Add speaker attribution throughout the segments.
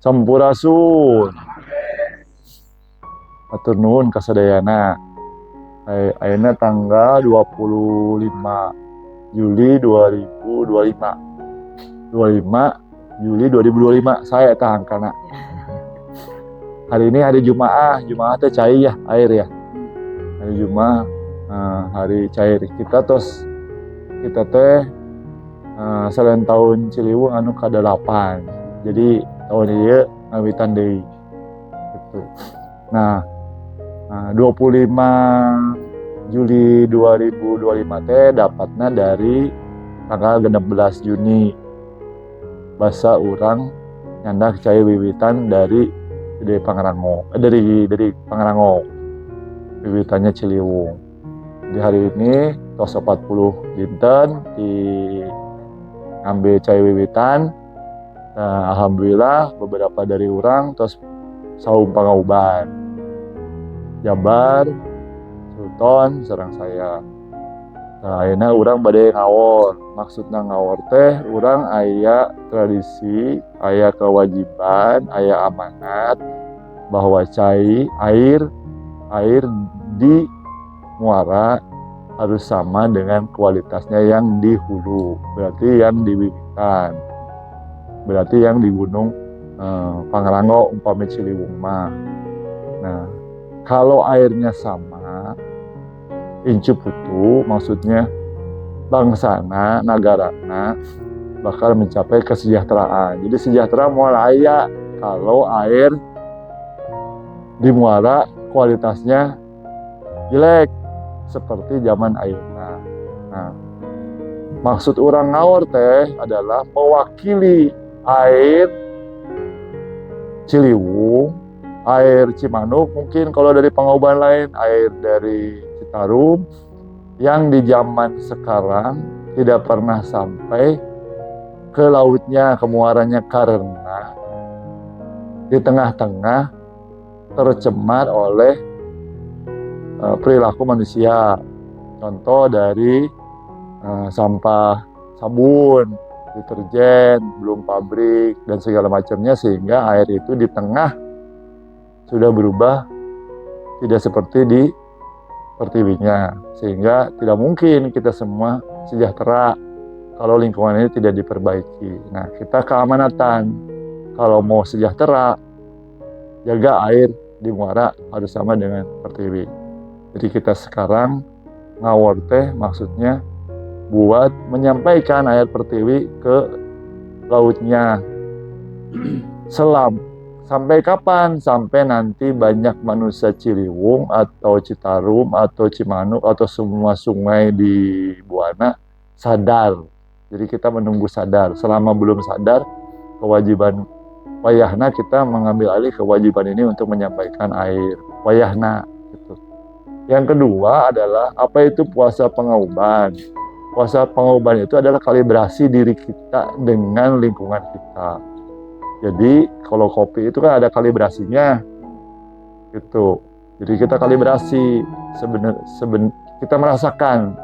Speaker 1: Sampurasun. Atur nuhun kasadayana. Ayeuna tanggal 25 Juli 2025. 25 Juli 2025 saya tangkana. Hari ini hari Jumaah teh cair ya, air ya. Hari Jumaah hari cair kita teh selain tahun Ciliwung anu ka-8. Jadi tahun ieu ngawitan deui. Gitu. Nah, 25 Juli 2025 teh dapatna dari tanggal 16 Juni. Basa urang nyandak cai wiwitan dari Pangrango. Dari Pangrango. Wiwitannya Ciliwung. Di hari ini tos 40 dinten di ambil cai wiwitan. Nah, alhamdulillah beberapa dari urang tos saum pangauban. Jabar, Sultan sareng saya. Nah, ayeuna urang bade ngawor. Maksudna ngawor teh urang aya tradisi, aya kewajiban, aya amanat bahwa air di muara harus sama dengan kualitasnya yang di hulu. Berarti yang di wiwitan. Berarti yang di gunung Pangrango umpami Ciliwung mah. Nah, kalau airnya sama, incu putu maksudnya bangsana, nagarana bakal mencapai kesejahteraan. Jadi sejahtera moal aya kalau air di muara kualitasnya jelek seperti zaman ayeuna. Nah, maksud orang ngawur teh adalah mewakili air Ciliwung, air Cimanuk, mungkin kalau dari Pangauban lain, air dari Citarum, yang di zaman sekarang tidak pernah sampai ke lautnya, ke muaranya karena di tengah-tengah tercemar oleh perilaku manusia. Contoh dari sampah sabun, deterjen, belum pabrik, dan segala macamnya, sehingga air itu di tengah sudah berubah tidak seperti di pertiwinya, sehingga tidak mungkin kita semua sejahtera kalau lingkungan ini tidak diperbaiki. Nah, kita keamanatan kalau mau sejahtera, jaga air di muara harus sama dengan pertiwi. Jadi kita sekarang ngawor teh maksudnya buat menyampaikan air pertiwi ke lautnya. Sampai kapan? Sampai nanti banyak manusia Ciliwung atau Citarum atau Cimanuk atau semua sungai di Buana sadar. Jadi kita menunggu sadar. Selama belum sadar, kewajiban wayahna kita mengambil alih kewajiban ini untuk menyampaikan air. Wayahna gitu. Yang kedua adalah apa itu puasa pengauban. Puasa pengauban itu adalah kalibrasi diri kita dengan lingkungan kita. Jadi kalau kopi itu kan ada kalibrasinya, gitu. Jadi kita kalibrasi, kita merasakan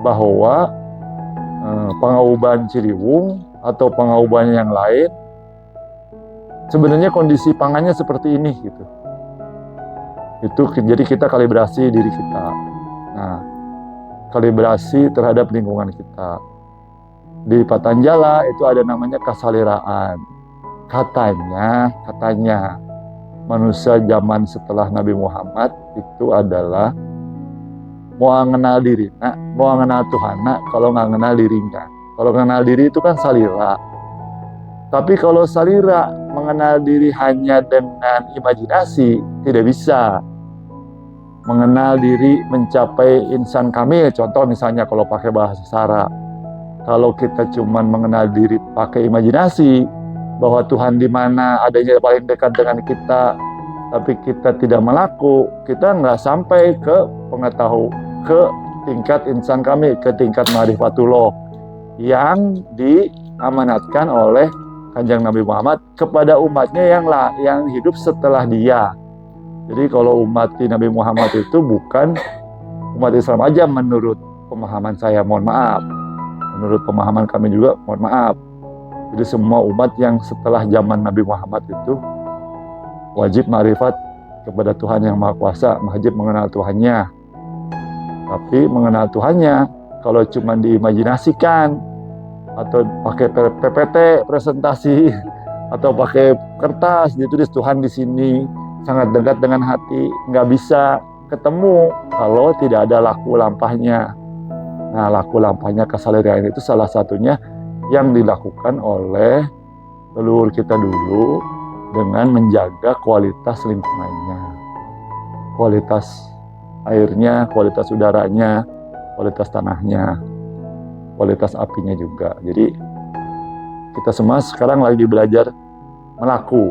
Speaker 1: bahwa pengauban Ciliwung atau pengauban yang lain sebenarnya kondisi pangannya seperti ini, gitu. Jadi kita kalibrasi diri kita. Nah, kalibrasi terhadap lingkungan kita. Di Patanjala itu ada namanya kasaliraan. Katanya manusia zaman setelah Nabi Muhammad itu adalah mau mengenal diri, mau mengenal Tuhan, kalau nggak mengenal dirinya. Kalau mengenal diri itu kan salira. Tapi kalau salira mengenal diri hanya dengan imajinasi, tidak bisa. Mengenal diri mencapai insan kamil, contoh misalnya kalau pakai bahasa Sara, kalau kita cuma mengenal diri pakai imajinasi bahwa Tuhan di mana adanya paling dekat dengan kita, tapi kita tidak melaku, kita nggak sampai ke ke tingkat insan kamil, ke tingkat ma'rifatullah yang diamanatkan oleh Kanjeng Nabi Muhammad kepada umatnya yang hidup setelah dia. Jadi kalau umat Nabi Muhammad itu bukan umat Islam aja menurut pemahaman saya, mohon maaf. Menurut pemahaman kami juga, mohon maaf. Jadi semua umat yang setelah zaman Nabi Muhammad itu wajib ma'rifat kepada Tuhan yang Maha Kuasa, wajib mengenal Tuhannya. Tapi mengenal Tuhannya kalau cuma diimajinasikan atau pakai PPT presentasi atau pakai kertas ditulis Tuhan di sini sangat dekat dengan hati, nggak bisa ketemu kalau tidak ada laku lampahnya. Nah, laku lampahnya kesalirian itu salah satunya yang dilakukan oleh leluhur kita dulu dengan menjaga kualitas lingkungannya, kualitas airnya, kualitas udaranya, kualitas tanahnya, kualitas apinya juga. Jadi kita semua sekarang lagi belajar melaku.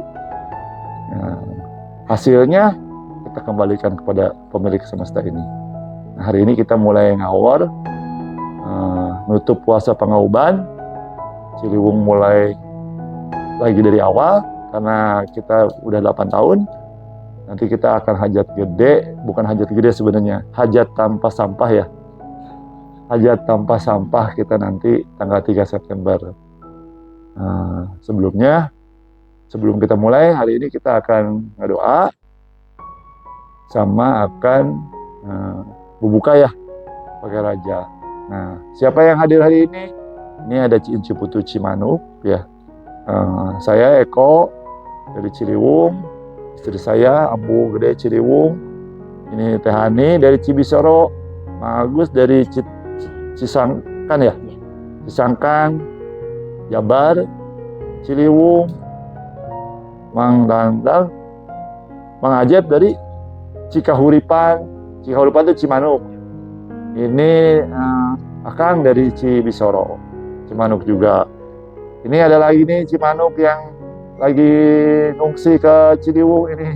Speaker 1: Nah, hasilnya kita kembalikan kepada pemilik semesta ini. Nah, hari ini kita mulai ngawor, nutup puasa Pangauban. Ciliwung mulai lagi dari awal karena kita udah 8 tahun. Nanti kita akan hajat gede, bukan hajat gede sebenarnya, hajat tanpa sampah ya. Hajat tanpa sampah kita nanti tanggal 3 September. Sebelum kita mulai, hari ini kita akan berdoa sama akan berbuka ya pakai raja. Nah, siapa yang hadir hari ini? Ini ada Ciputu Cimanuk ya. Saya Eko dari Ciliwung, istri saya Ambu Gede Ciliwung. Ini Teh Hani dari Cibisoro, Mang Agus dari Cisangkan ya. Cisangkan, Jabar, Ciliwung, Mang Dandang, Mang Ajep dari Cikahuripan. Cikahuripan itu Cimanuk. Ini Akang dari Cibisoro, Cimanuk juga. Ini ada lagi nih Cimanuk yang lagi ngungsi ke Ciliwung ini.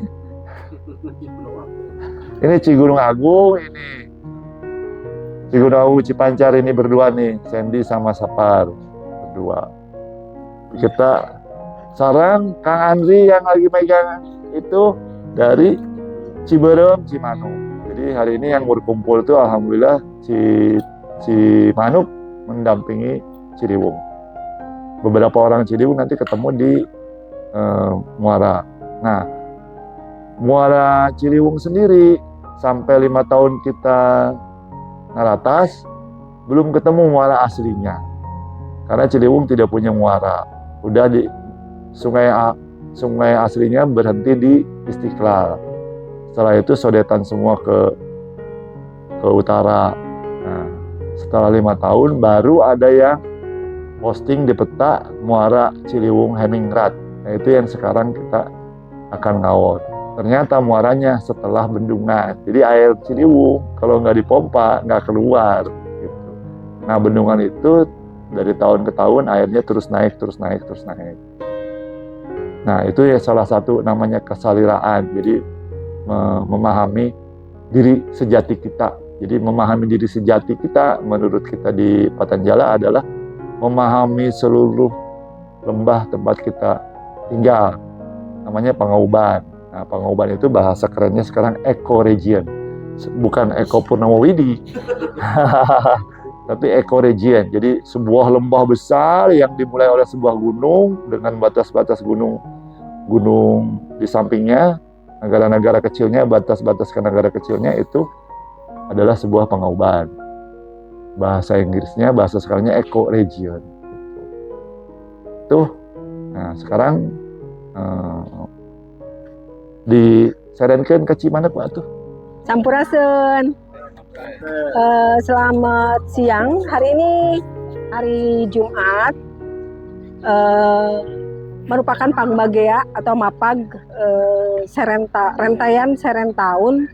Speaker 1: Ini Cigunung Agung, ini Cigunung Agung Cipancar ini berdua nih, Sandy sama Sapar berdua. Kita sarang Kang Andri yang lagi megang itu dari Ciberem, Cimanuk. Jadi hari ini yang berkumpul itu alhamdulillah Cimanuk mendampingi Ciliwung. Beberapa orang Ciliwung nanti ketemu di Muara. Nah, Muara Ciliwung sendiri sampai 5 tahun kita ngaratas belum ketemu muara aslinya. Karena Ciliwung tidak punya muara. Udah di sungai aslinya berhenti di Istiqlal. Setelah itu sodetan semua ke utara. Nah, setelah 5 tahun baru ada yang posting di peta muara Ciliwung Hemingrat. Nah, itu yang sekarang kita akan ngawur. Ternyata muaranya setelah bendungan. Jadi air Ciliwung kalau nggak dipompa nggak keluar. Gitu. Nah, bendungan itu dari tahun ke tahun airnya terus naik. Nah, itu ya salah satu namanya kesaliraan. Jadi memahami diri sejati kita. Jadi memahami diri sejati kita menurut kita di Patanjala adalah memahami seluruh lembah tempat kita tinggal. Namanya Pangauban. Nah, Pangauban itu bahasa kerennya sekarang ecoregion. Bukan Eko Purnamawidi. Tapi ecoregion. Jadi sebuah lembah besar yang dimulai oleh sebuah gunung dengan batas-batas gunung di sampingnya, negara-negara kecilnya, batas-batas ke negara kecilnya itu adalah sebuah Pangauban. Bahasa Inggrisnya, bahasa sekarangnya ecoregion. Tuh. Nah, sekarang disarankan ke Cimanuk Pak tuh.
Speaker 2: Sampurasun. Selamat siang. Hari ini hari Jumat, merupakan Pangbagea atau Mapag rentaian Serentaun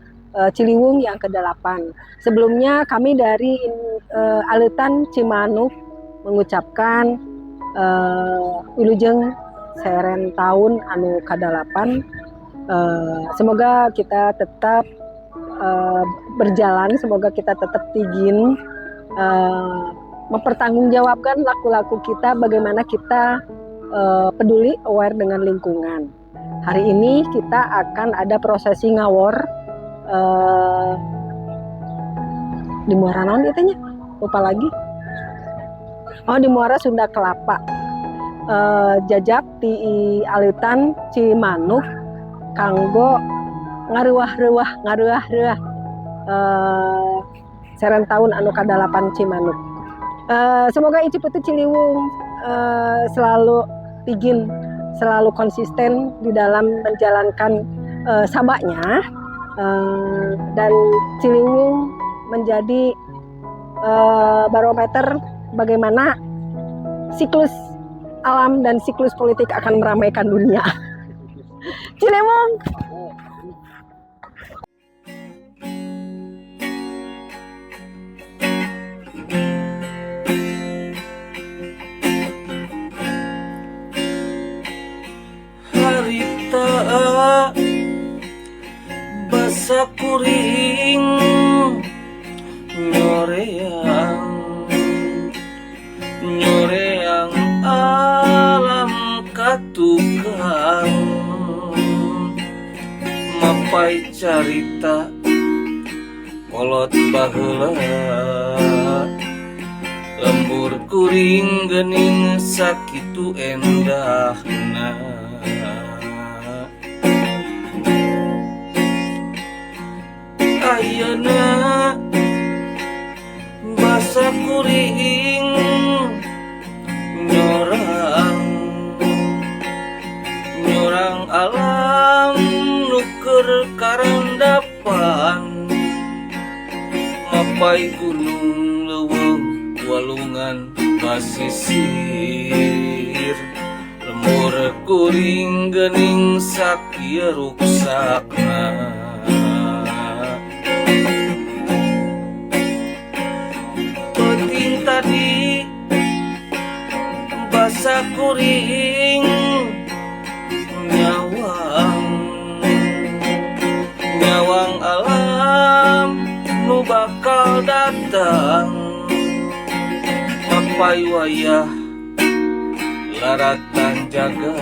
Speaker 2: Ciliwung yang ke-8. Sebelumnya kami dari Alitan Cimanuk mengucapkan Wilujeng Serentaun anu ka-8. Semoga kita tetap berjalan, semoga kita tetap tigin mempertanggungjawabkan laku-laku kita, bagaimana kita peduli, aware dengan lingkungan. Hari ini kita akan ada prosesi ngawor di Muara naon itunya? Lupa lagi. Oh, di Muara Sunda Kelapa. jajak ti alitan Cimanuk kanggo ngaruah-reuah serentaun anu kadalapan Cimanuk. Semoga Ici Putih Ciliwung selalu pigin, selalu konsisten di dalam menjalankan sabaknya, dan Ciliwung menjadi barometer bagaimana siklus alam dan siklus politik akan meramaikan dunia. Ciliwung.
Speaker 3: Harita basa kuring nyoreang alam katukang mapai carita kolot baheula lembur kuring geuning sakitu endahna ayeuna basa kuring nyorang alam nuker karandapan mapai gunung leuweung walungan basisir lembur kuring geuning sakieu ruksakna penting tadi basa kuring nyawang alam nu bakal datang mapai wayah laratan jaga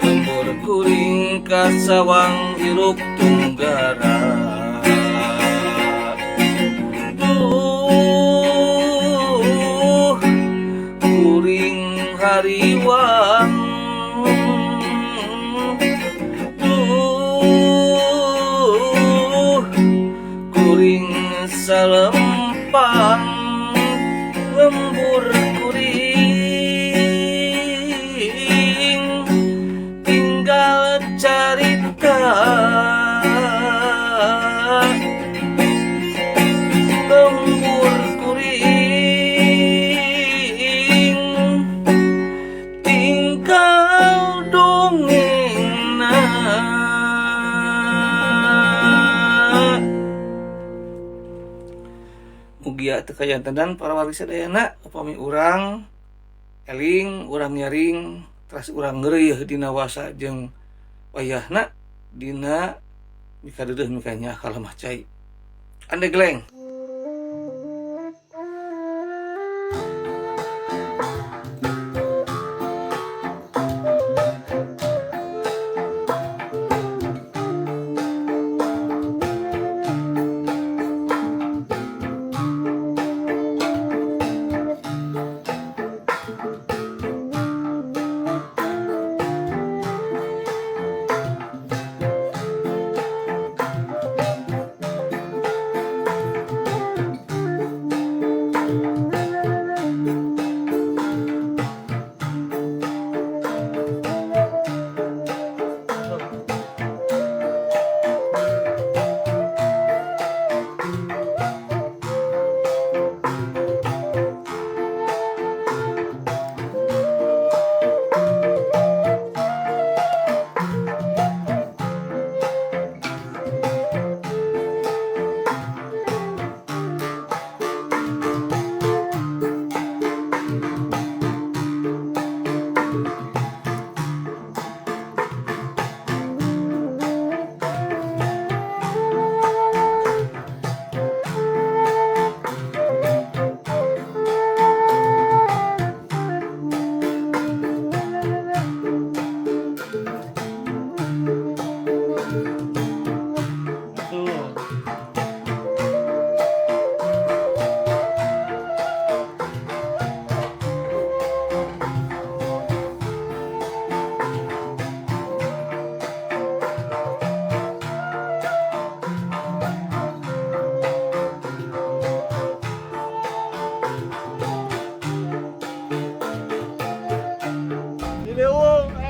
Speaker 3: lembur kuring kasawang hirup tunggara kuring hariwang kuring salempang lembur kuring tinggal carita lembur kuring tinggal dongengna. Mugia teu kajantenan para wargi sadayana upami urang eling, urang nyaring, teras urang ngeureuyeuh dina wasa jeung wayahna dina mika deudeuh mika nya kalemah cai. Ande geleng.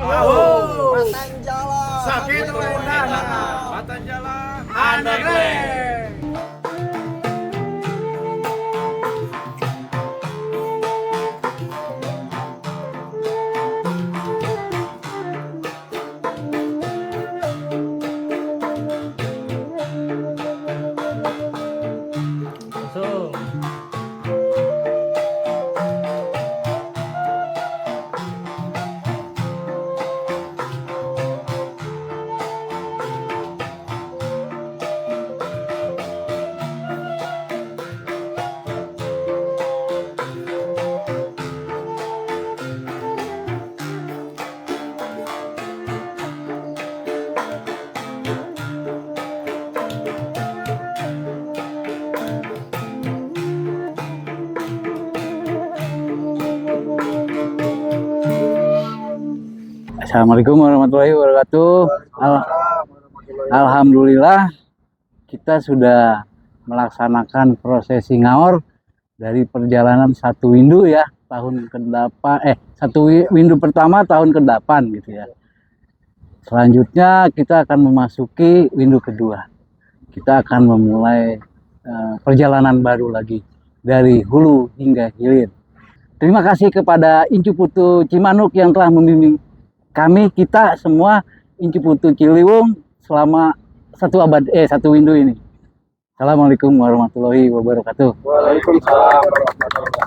Speaker 4: Patanjala.
Speaker 5: Sakit Rendana. Patanjala. Anegre.
Speaker 6: Assalamualaikum warahmatullahi wabarakatuh. Alhamdulillah kita sudah melaksanakan prosesi ngaor dari perjalanan satu windu ya, tahun ke-8 satu windu pertama tahun ke-8 gitu ya. Selanjutnya kita akan memasuki windu kedua. Kita akan memulai perjalanan baru lagi dari hulu hingga hilir. Terima kasih kepada Incu Putu Cimanuk yang telah membimbing kita semua Incu Putu Ciliwung selama satu windu ini. Assalamualaikum warahmatullahi wabarakatuh.
Speaker 1: Waalaikumsalam warahmatullahi wabarakatuh.